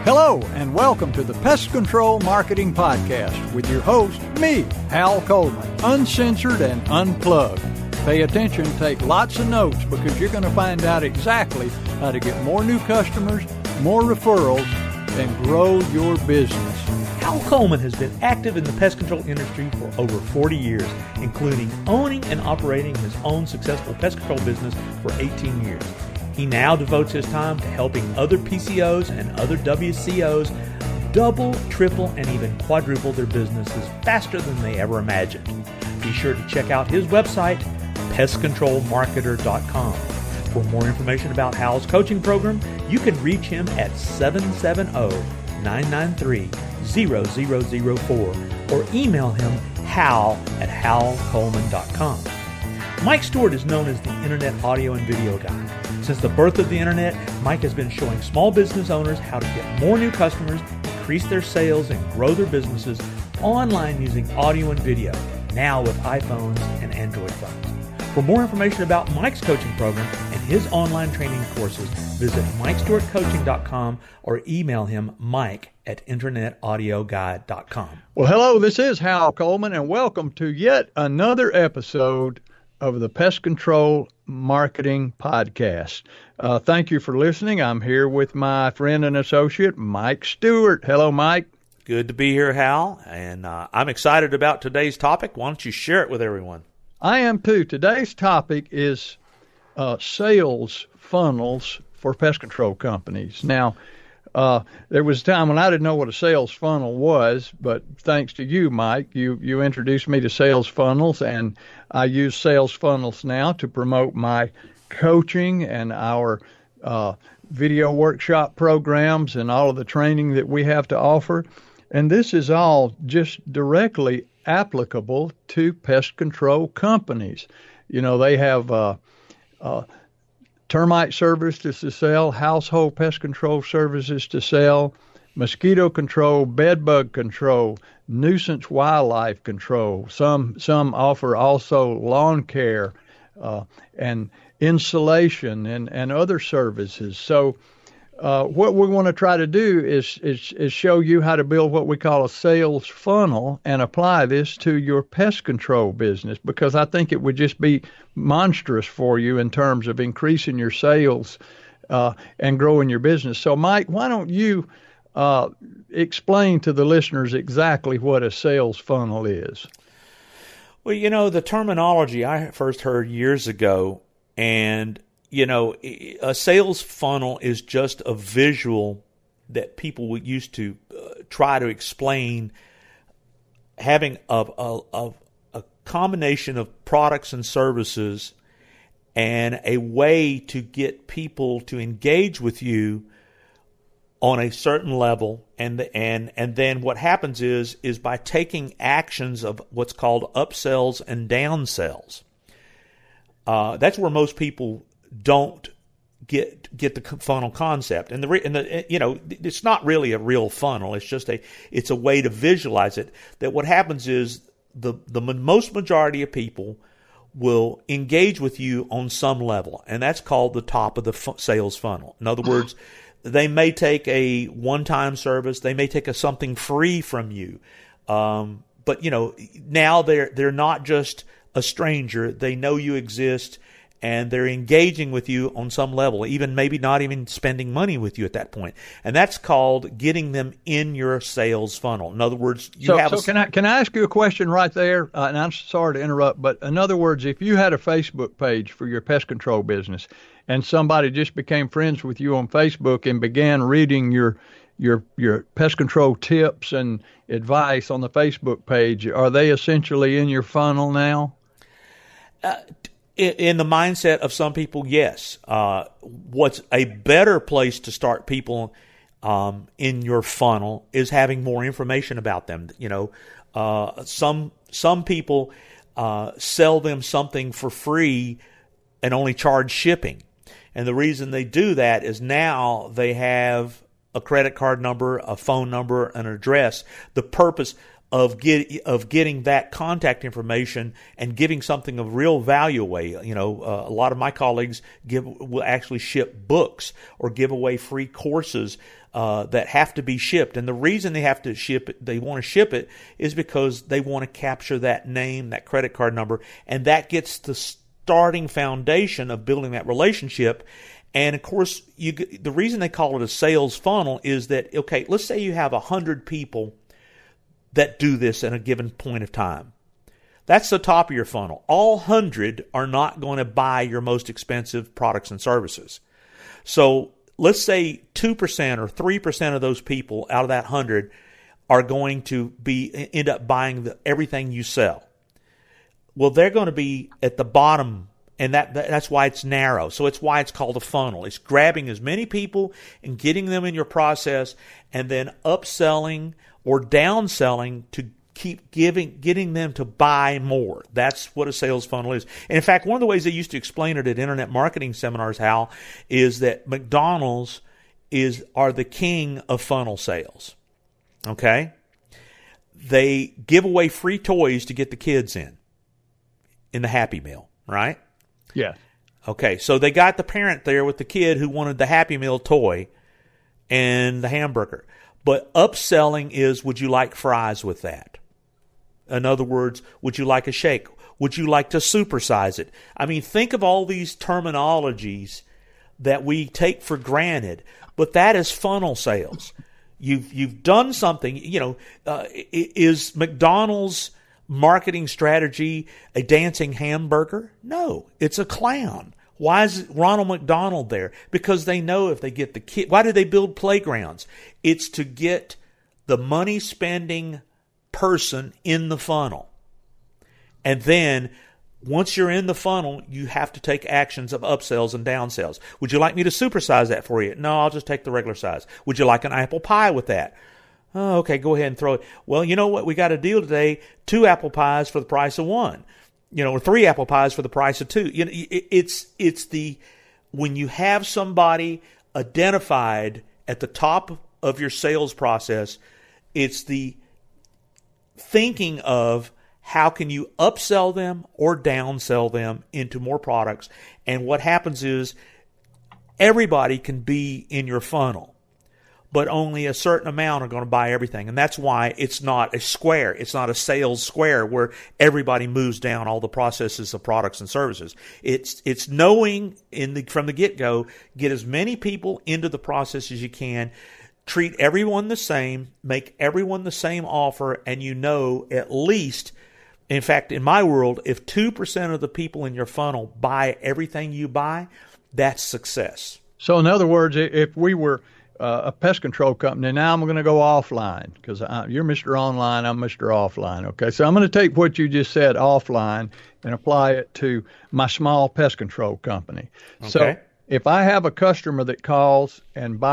Hello, and welcome to the Pest Control Marketing Podcast with your host, me, Hal Coleman, uncensored and unplugged. Pay attention, take lots of notes, because you're going to find out exactly how to get more new customers, more referrals, and grow your business. Hal Coleman has been active in the pest control industry for over 40 years, including owning and operating his own successful pest control business for 18 years. He now devotes his time to helping other PCOs and other WCOs double, triple, and even quadruple their businesses faster than they ever imagined. Be sure to check out his website, pestcontrolmarketer.com. For more information about Hal's coaching program, you can reach him at 770-993-0004 or email him hal@halcoleman.com. Mike Stewart is known as the Internet audio and video guy. Since the birth of the Internet, Mike has been showing small business owners how to get more new customers, increase their sales, and grow their businesses online using audio and video, now with iPhones and Android phones. For more information about Mike's coaching program and his online training courses, visit MikeStewartCoaching.com or email him mike@internetaudioguide.com. Well, hello, this is Hal Coleman, and welcome to yet another episode of the Pest Control Marketing Podcast. Thank you for listening. I'm here with my friend and associate, Mike Stewart. Hello, Mike. Good to be here, Hal, and I'm excited about today's topic. Why don't you share it with everyone? I am too. Today's topic is sales funnels for pest control companies. Now, there was a time when I didn't know what a sales funnel was, but thanks to you, Mike, you introduced me to sales funnels, and I use sales funnels now to promote my coaching and our video workshop programs and all of the training that we have to offer. And this is all just directly applicable to pest control companies. You know, they have termite services to sell, household pest control services to sell, mosquito control, bed bug control, nuisance wildlife control. Some offer also lawn care and insulation and other services. So what we want to try to do is show you how to build what we call a sales funnel and apply this to your pest control business, because I think it would just be monstrous for you in terms of increasing your sales and growing your business. So, Mike, why don't you explain to the listeners exactly what a sales funnel is? Well, you know, the terminology I first heard years ago, and you know, a sales funnel is just a visual that people would used to try to explain having a combination of products and services and a way to get people to engage with you on a certain level. And then what happens is by taking actions of what's called upsells and downsells. That's where most people don't get the funnel concept, and you know, it's not really a real funnel. It's a way to visualize it. That what happens is the most majority of people will engage with you on some level, and that's called the top of the sales funnel. In other words, they may take a one-time service, they may take something free from you, but you know, now they're not just a stranger. They know you exist, and they're engaging with you on some level, even maybe not even spending money with you at that point. And that's called getting them in your sales funnel. In other words, can I ask you a question right there? And I'm sorry to interrupt, but in other words, if you had a Facebook page for your pest control business and somebody just became friends with you on Facebook and began reading your pest control tips and advice on the Facebook page, are they essentially in your funnel now? In the mindset of some people, yes. What's a better place to start people in your funnel is having more information about them. You know, some people sell them something for free and only charge shipping. And the reason they do that is now they have a credit card number, a phone number, an address. The purpose of getting that contact information and giving something of real value away. A lot of my colleagues will actually ship books or give away free courses that have to be shipped. And the reason they have to ship it, they want to ship it, is because they want to capture that name, that credit card number, and that gets the starting foundation of building that relationship. And of course, the reason they call it a sales funnel is that, okay, let's say you have 100 people that do this at a given point of time. That's the top of your funnel. All 100 are not going to buy your most expensive products and services. So let's say 2% or 3% of those people out of that 100 are going to end up buying everything you sell. Well, they're going to be at the bottom, and that's why it's narrow. So it's why it's called a funnel. It's grabbing as many people and getting them in your process, and then upselling or downselling to keep getting them to buy more. That's what a sales funnel is. And in fact, one of the ways they used to explain it at internet marketing seminars, Hal, is that McDonald's are the king of funnel sales. Okay? They give away free toys to get the kids in the Happy Meal, right? Yeah. Okay, so they got the parent there with the kid who wanted the Happy Meal toy and the hamburger. But upselling is, would you like fries with that? In other words, would you like a shake? Would you like to supersize it? I mean, think of all these terminologies that we take for granted, but that is funnel sales. You've done something. Is McDonald's marketing strategy a dancing hamburger? No, it's a clown. Why is Ronald McDonald there? Because they know if they get the kid. Why do they build playgrounds? It's to get the money spending person in the funnel. And then once you're in the funnel, you have to take actions of upsells and downsells. Would you like me to supersize that for you? No, I'll just take the regular size. Would you like an apple pie with that? Oh, okay, go ahead and throw it. Well, you know what? We got a deal today. 2 apple pies for the price of 1. Or 3 apple pies for the price of 2. It's when you have somebody identified at the top of your sales process, it's the thinking of how can you upsell them or downsell them into more products. And what happens is everybody can be in your funnel, but only a certain amount are going to buy everything. And that's why it's not a square. It's not a sales square where everybody moves down all the processes of products and services. It's knowing from the get-go, get as many people into the process as you can, treat everyone the same, make everyone the same offer, and at least, in fact, in my world, if 2% of the people in your funnel buy everything you buy, that's success. So in other words, if we were a pest control company, now I'm going to go offline because you're Mr. Online, I'm Mr. Offline. Okay, so I'm going to take what you just said offline and apply it to my small pest control company. Okay. So if I have a customer that calls and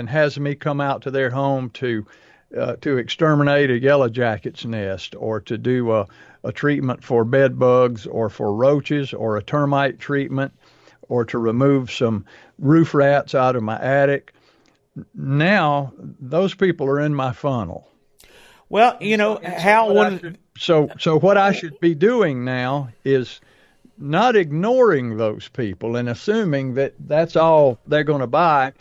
has me come out to their home to exterminate a yellow jacket's nest, or to do a treatment for bed bugs or for roaches, or a termite treatment, or to remove some roof rats out of my attic, now those people are in my funnel. Well, So what I should be doing now is not ignoring those people and assuming that that's all they're going to buy.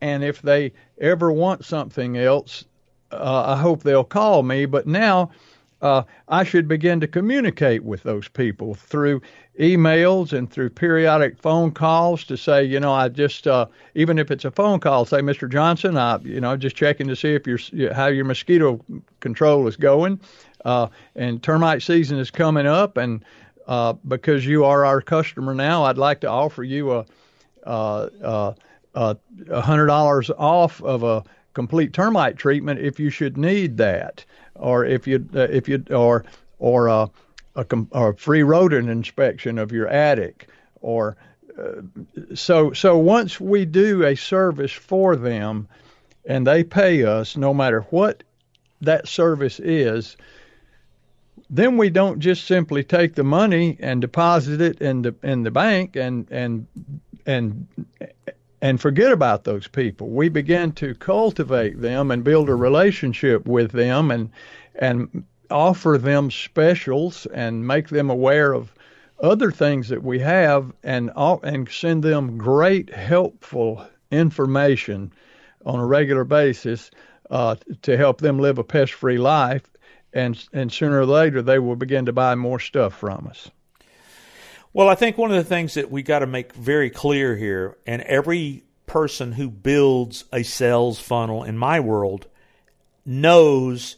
And if they ever want something else, I hope they'll call me. But now I should begin to communicate with those people through emails and through periodic phone calls to say, I just, even if it's a phone call, say, Mr. Johnson, just checking to see if how your mosquito control is going. And termite season is coming up, and because you are our customer now, I'd like to offer you $100 off of a complete termite treatment if you should need that, or a free rodent inspection of your attic, or so once we do a service for them and they pay us, no matter what that service is, then we don't just simply take the money and deposit it in the bank and forget about those people. We begin to cultivate them and build a relationship with them, offer them specials and make them aware of other things that we have, and send them great, helpful information on a regular basis to help them live a pest-free life. And sooner or later, they will begin to buy more stuff from us. Well, I think one of the things that we got to make very clear here, and every person who builds a sales funnel in my world knows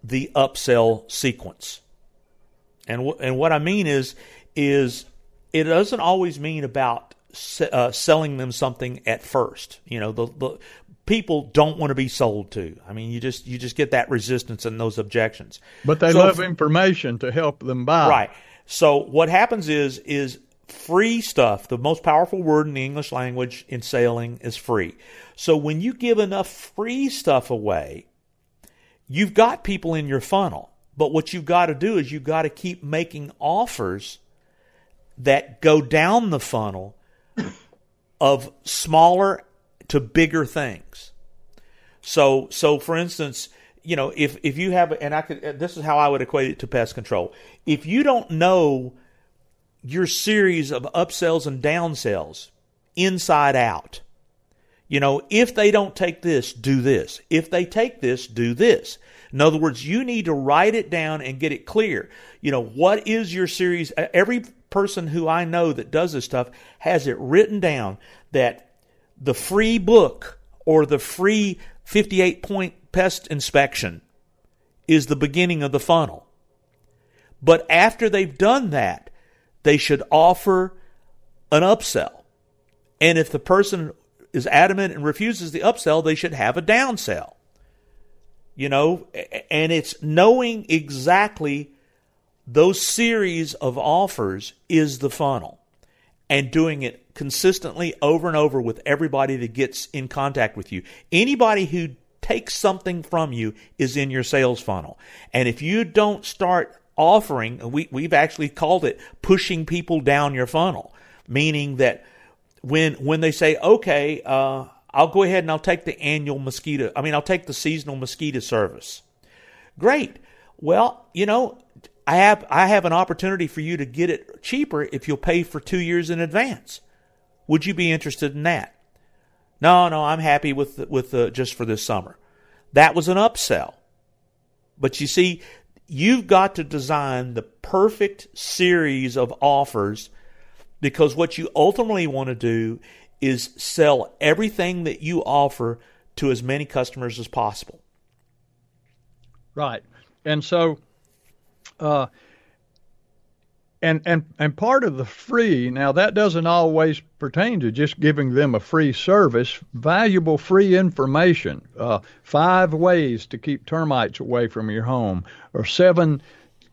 the upsell sequence. And what I mean is it doesn't always mean about selling them something at first. You know, the people don't want to be sold to. I mean, you just get that resistance and those objections. But they love information to help them buy. Right. So what happens is free stuff. The most powerful word in the English language in selling is free. So when you give enough free stuff away, you've got people in your funnel. But what you've got to do is you've got to keep making offers that go down the funnel of smaller to bigger things. So for instance, you know, if you have, this is how I would equate it to pest control. If you don't know your series of upsells and downsells inside out, you know, if they don't take this, do this. If they take this, do this. In other words, you need to write it down and get it clear. You know, what is your series? Every person who I know that does this stuff has it written down that the free book or the free 58-point pest inspection is the beginning of the funnel. But after they've done that, they should offer an upsell. And if the person is adamant and refuses the upsell, they should have a downsell. You know, and it's knowing exactly those series of offers is the funnel, and doing it consistently over and over with everybody that gets in contact with you. Anybody who takes something from you is in your sales funnel. And if you don't start offering, we've actually called it pushing people down your funnel, meaning that when they say, okay, I'll go ahead and I'll take the I'll take the seasonal mosquito service. Great. Well, you know, I have an opportunity for you to get it cheaper if you'll pay for 2 years in advance. Would you be interested in that? No, I'm happy with just for this summer. That was an upsell. But you see, you've got to design the perfect series of offers, because what you ultimately want to do is sell everything that you offer to as many customers as possible. Right. And so, and part of the free, now that doesn't always pertain to just giving them a free service, valuable free information, 5 ways to keep termites away from your home, or 7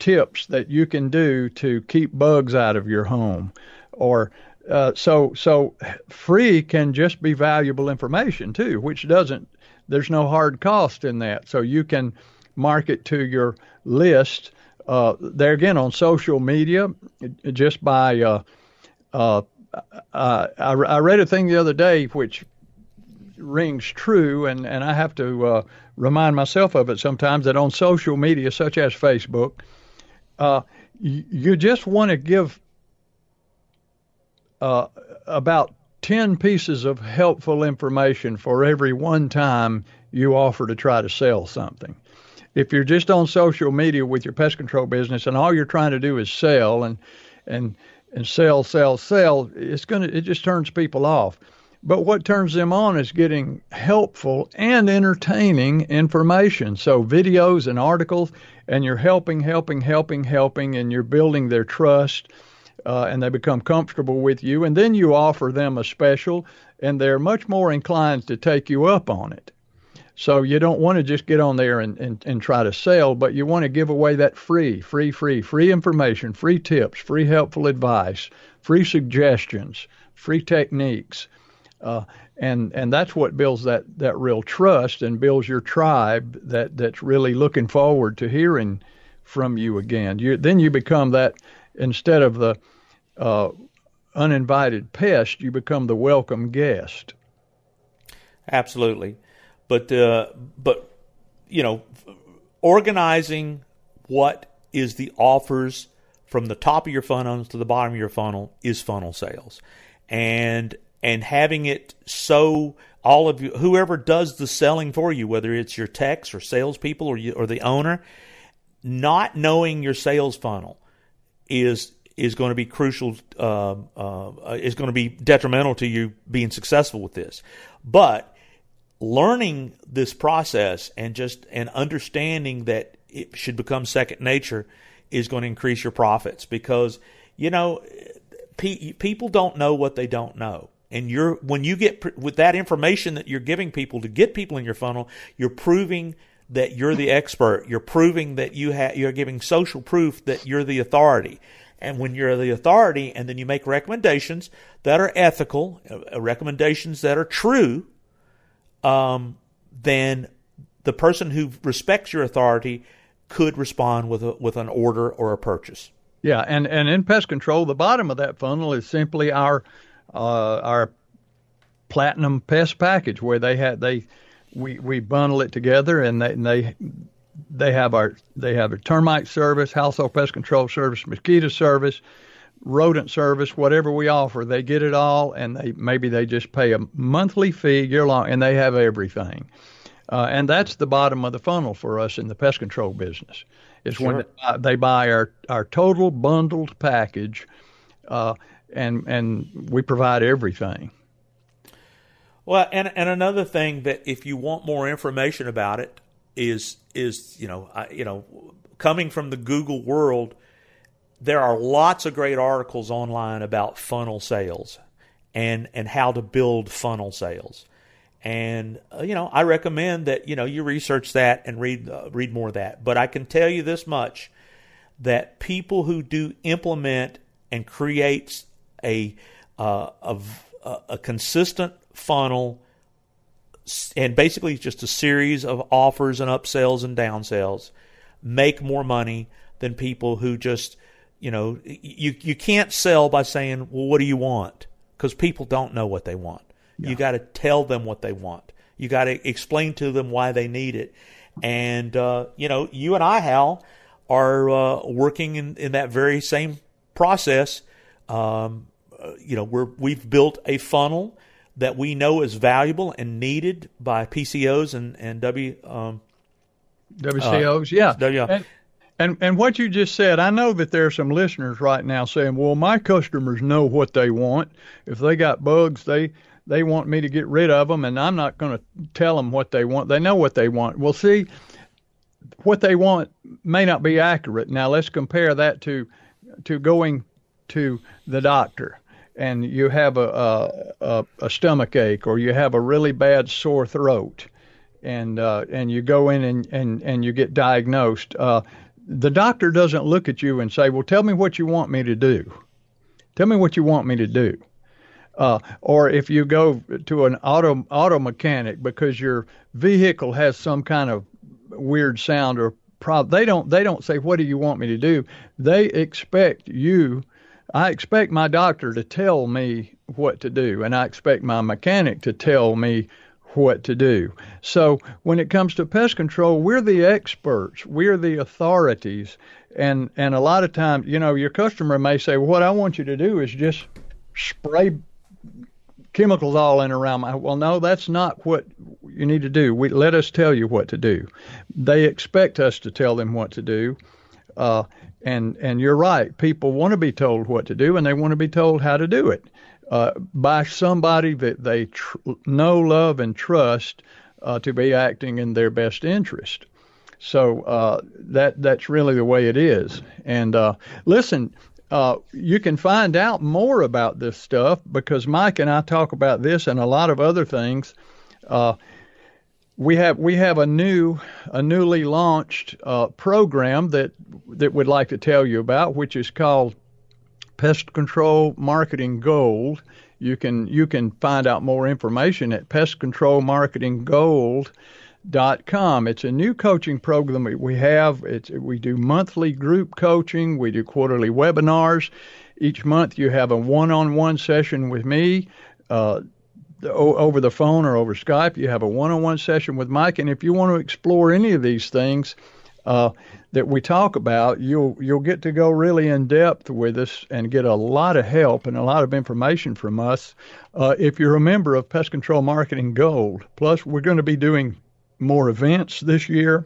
tips that you can do to keep bugs out of your home, or so free can just be valuable information too, which there's no hard cost in that. So you can market to your list there again on social media just by I read a thing the other day which rings true, and I have to remind myself of it sometimes, that on social media such as Facebook, you just want to give about 10 pieces of helpful information for every one time you offer to try to sell something. If you're just on social media with your pest control business and all you're trying to do is sell and sell, it just turns people off. But what turns them on is getting helpful and entertaining information. So videos and articles, and you're helping, and you're building their trust. And they become comfortable with you, and then you offer them a special, and they're much more inclined to take you up on it. So you don't want to just get on there and try to sell, but you want to give away that free information, free tips, free helpful advice, free suggestions, free techniques. And that's what builds that real trust and builds your tribe that's really looking forward to hearing from you again. Then you become that. Instead of the uninvited pest, you become the welcome guest. Absolutely, but you know, organizing what is the offers from the top of your funnel to the bottom of your funnel is funnel sales. And having it so all of you, whoever does the selling for you, whether it's your techs or salespeople or the owner, not knowing your sales funnel is going to be crucial, is going to be detrimental to you being successful with this. But learning this process and understanding that it should become second nature is going to increase your profits, because, people don't know what they don't know. And when you get with that information that you're giving people to get people in your funnel, you're proving that you're the expert. You're proving that you're giving social proof that you're the authority. And when you're the authority, and then you make recommendations that are ethical, recommendations that are true, then the person who respects your authority could respond with an order or a purchase. Yeah, and in pest control, the bottom of that funnel is simply our platinum pest package, where we bundle it together, and they have a termite service, household pest control service, mosquito service, rodent service, whatever we offer. They get it all, and they just pay a monthly fee year long, and they have everything. And that's the bottom of the funnel for us in the pest control business. It's Sure. When they buy our total bundled package, and we provide everything. Well, and another thing that if you want more information about it is coming from the Google world, there are lots of great articles online about funnel sales and how to build funnel sales. And, I recommend that, you research that and read more of that. But I can tell you this much, that people who do implement and create a consistent funnel, and basically just a series of offers and upsells and downsells, make more money than people who just, you can't sell by saying, well, what do you want? Because people don't know what they want. Yeah. You got to tell them what they want. You got to explain to them why they need it. And, you and I, Hal, are working in that very same process. We've built a funnel that we know is valuable and needed by PCOs and WCOs. Yeah. And what you just said, I know that there are some listeners right now saying, well, my customers know what they want. If they got bugs, they want me to get rid of them, and I'm not going to tell them what they want. They know what they want. Well, see, what they want may not be accurate. Now, let's compare that to going to the doctor, and you have a stomach ache, or you have a really bad sore throat, and you go in and you get diagnosed. The doctor doesn't look at you and say, well, tell me what you want me to do. Tell me what you want me to do. Or if you go to an auto mechanic because your vehicle has some kind of weird sound or problem, they don't say, what do you want me to do? They expect you. I expect my doctor to tell me what to do, and I expect my mechanic to tell me what to do. So when it comes to pest control, we're the experts, we're the authorities, and a lot of times, your customer may say, well, what I want you to do is just spray chemicals all in around my. Well, no, that's not what you need to do. Let us tell you what to do. They expect us to tell them what to do. And you're right. People want to be told what to do, and they want to be told how to do it by somebody that they know, love, and trust to be acting in their best interest. So that's really the way it is. And listen, you can find out more about this stuff because Mike and I talk about this and a lot of other things. We have a newly launched program that we'd like to tell you about, which is called Pest Control Marketing Gold. You can find out more information at pestcontrolmarketinggold.com. It's a new coaching program that we have. We do monthly group coaching. We do quarterly webinars. Each month you have a one-on-one session with me. Over the phone or over Skype, you have a one-on-one session with Mike. And if you want to explore any of these things, that we talk about, you'll get to go really in depth with us and get a lot of help and a lot of information from us if you're a member of Pest Control Marketing Gold. Plus, we're going to be doing more events this year.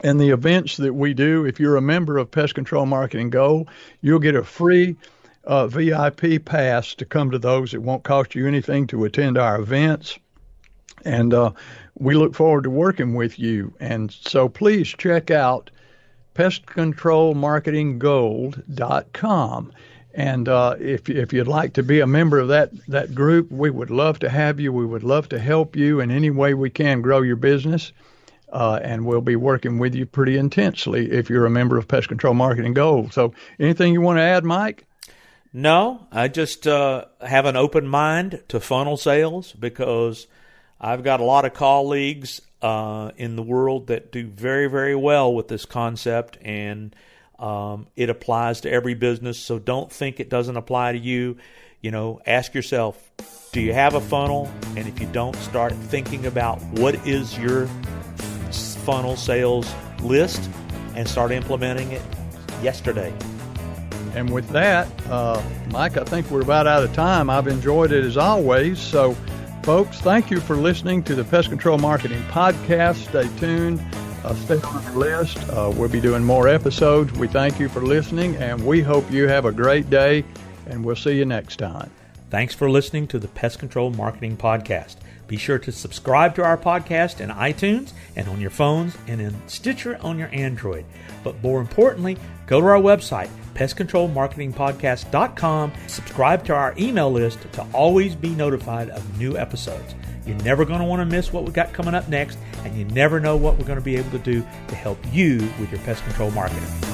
And the events that we do, if you're a member of Pest Control Marketing Gold, you'll get a free VIP pass to come to those. It won't cost you anything to attend our events. And we look forward to working with you. And so please check out pestcontrolmarketinggold.com. And if you'd like to be a member of that group, we would love to have you. We would love to help you in any way we can grow your business. And we'll be working with you pretty intensely if you're a member of Pest Control Marketing Gold. So anything you want to add, Mike? No, I just have an open mind to funnel sales because I've got a lot of colleagues in the world that do very, very well with this concept, and it applies to every business. So don't think it doesn't apply to you. Ask yourself, do you have a funnel? And if you don't, start thinking about what is your funnel sales list and start implementing it yesterday. And with that, Mike, I think we're about out of time. I've enjoyed it as always. So, folks, thank you for listening to the Pest Control Marketing Podcast. Stay tuned. Stay on the list. We'll be doing more episodes. We thank you for listening, and we hope you have a great day, and we'll see you next time. Thanks for listening to the Pest Control Marketing Podcast. Be sure to subscribe to our podcast in iTunes and on your phones and in Stitcher on your Android. But more importantly, go to our website, pestcontrolmarketingpodcast.com. Subscribe to our email list to always be notified of new episodes. You're never going to want to miss what we've got coming up next, and you never know what we're going to be able to do to help you with your pest control marketing.